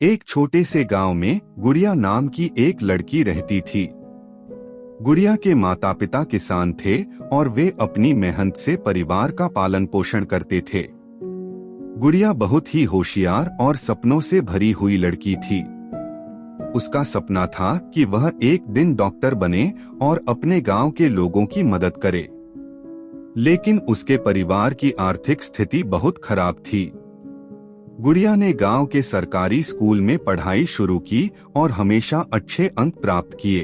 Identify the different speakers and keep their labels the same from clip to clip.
Speaker 1: एक छोटे से गांव में गुड़िया नाम की एक लड़की रहती थी। गुड़िया के माता पिता किसान थे और वे अपनी मेहनत से परिवार का पालन पोषण करते थे। गुड़िया बहुत ही होशियार और सपनों से भरी हुई लड़की थी। उसका सपना था कि वह एक दिन डॉक्टर बने और अपने गांव के लोगों की मदद करे। लेकिन उसके परिवार की आर्थिक स्थिति बहुत खराब थी। गुड़िया ने गांव के सरकारी स्कूल में पढ़ाई शुरू की और हमेशा अच्छे अंक प्राप्त किए।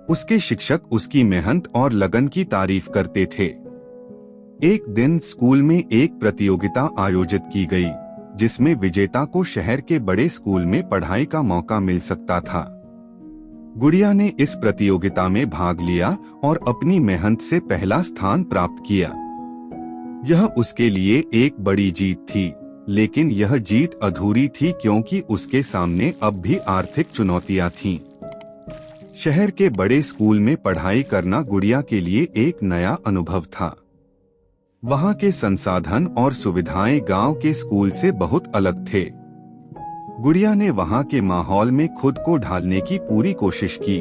Speaker 1: उसके शिक्षक उसकी मेहनत और लगन की तारीफ करते थे। एक दिन स्कूल में एक प्रतियोगिता आयोजित की गई, जिसमें विजेता को शहर के बड़े स्कूल में पढ़ाई का मौका मिल सकता था। गुड़िया ने इस प्रतियोगिता में भाग लिया और अपनी मेहनत से पहला स्थान प्राप्त किया। यह उसके लिए एक बड़ी जीत थी, लेकिन यह जीत अधूरी थी क्योंकि उसके सामने अब भी आर्थिक चुनौतियां थीं। शहर के बड़े स्कूल में पढ़ाई करना गुड़िया के लिए एक नया अनुभव था। वहां के संसाधन और सुविधाएं गांव के स्कूल से बहुत अलग थे। गुड़िया ने वहां के माहौल में खुद को ढालने की पूरी कोशिश की।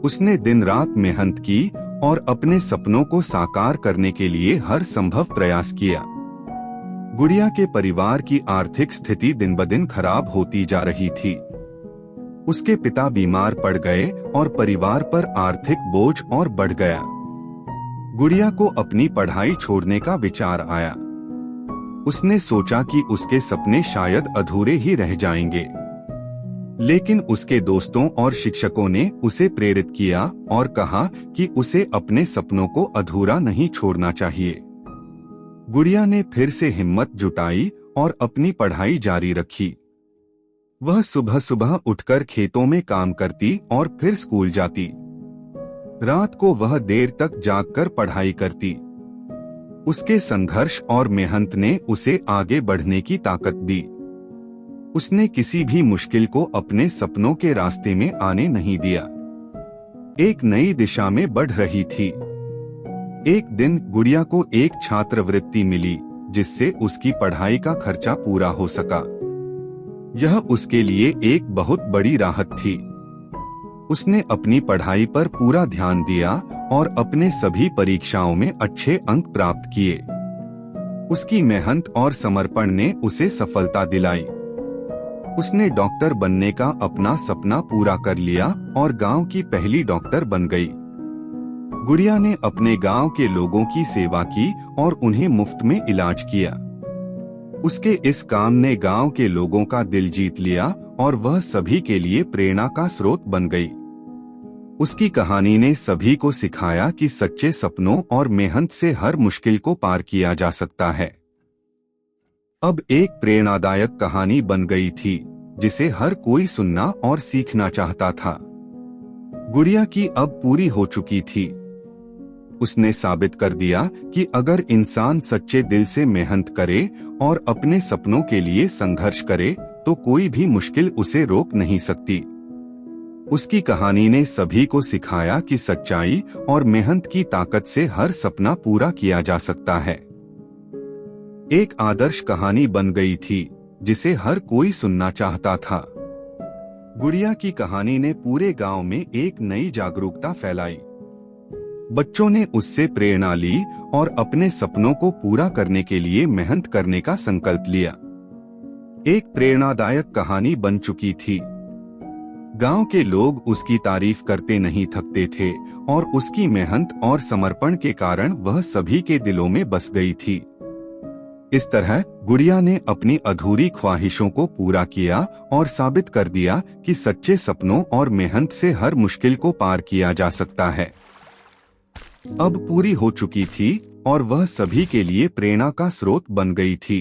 Speaker 1: उसने दिन रात मेहनत की और अपने सपनों को साकार करने के लिए हर संभव प्रयास किया। गुड़िया के परिवार की आर्थिक स्थिति दिन ब दिन खराब होती जा रही थी। उसके पिता बीमार पड़ गए और परिवार पर आर्थिक बोझ और बढ़ गया। गुड़िया को अपनी पढ़ाई छोड़ने का विचार आया। उसने सोचा कि उसके सपने शायद अधूरे ही रह जाएंगे। लेकिन उसके दोस्तों और शिक्षकों ने उसे प्रेरित किया और कहा कि उसे अपने सपनों को अधूरा नहीं छोड़ना चाहिए। गुड़िया ने फिर से हिम्मत जुटाई और अपनी पढ़ाई जारी रखी। वह सुबह सुबह उठकर खेतों में काम करती और फिर स्कूल जाती। रात को वह देर तक जागकर पढ़ाई करती। उसके संघर्ष और मेहनत ने उसे आगे बढ़ने की ताकत दी। उसने किसी भी मुश्किल को अपने सपनों के रास्ते में आने नहीं दिया। एक नई दिशा में बढ़ रही थी। एक दिन गुड़िया को एक छात्रवृत्ति मिली, जिससे उसकी पढ़ाई का खर्चा पूरा हो सका। यह उसके लिए एक बहुत बड़ी राहत थी। उसने अपनी पढ़ाई पर पूरा ध्यान दिया और अपने सभी परीक्षाओं में अच्छे अंक प्राप्त किए। उसकी मेहनत और समर्पण ने उसे सफलता दिलाई। उसने डॉक्टर बनने का अपना सपना पूरा कर लिया और गांव की पहली डॉक्टर बन गई। गुड़िया ने अपने गांव के लोगों की सेवा की और उन्हें मुफ्त में इलाज किया। उसके इस काम ने गांव के लोगों का दिल जीत लिया और वह सभी के लिए प्रेरणा का स्रोत बन गई। उसकी कहानी ने सभी को सिखाया कि सच्चे सपनों और मेहनत से हर मुश्किल को पार किया जा सकता है। अब एक प्रेरणादायक कहानी बन गई थी, जिसे हर कोई सुनना और सीखना चाहता था। गुड़िया की अब पूरी हो चुकी थी। उसने साबित कर दिया कि अगर इंसान सच्चे दिल से मेहनत करे और अपने सपनों के लिए संघर्ष करे, तो कोई भी मुश्किल उसे रोक नहीं सकती। उसकी कहानी ने सभी को सिखाया कि सच्चाई और मेहनत की ताकत से हर सपना पूरा किया जा सकता है। एक आदर्श कहानी बन गई थी, जिसे हर कोई सुनना चाहता था। गुड़िया की कहानी ने पूरे गांव में एक नई जागरूकता फैलाई। बच्चों ने उससे प्रेरणा ली और अपने सपनों को पूरा करने के लिए मेहनत करने का संकल्प लिया। एक प्रेरणादायक कहानी बन चुकी थी। गांव के लोग उसकी तारीफ करते नहीं थकते थे और उसकी मेहनत और समर्पण के कारण वह सभी के दिलों में बस गई थी। इस तरह गुड़िया ने अपनी अधूरी ख्वाहिशों को पूरा किया और साबित कर दिया कि सच्चे सपनों और मेहनत से हर मुश्किल को पार किया जा सकता है। अब पूरी हो चुकी थी और वह सभी के लिए प्रेरणा का स्रोत बन गई थी।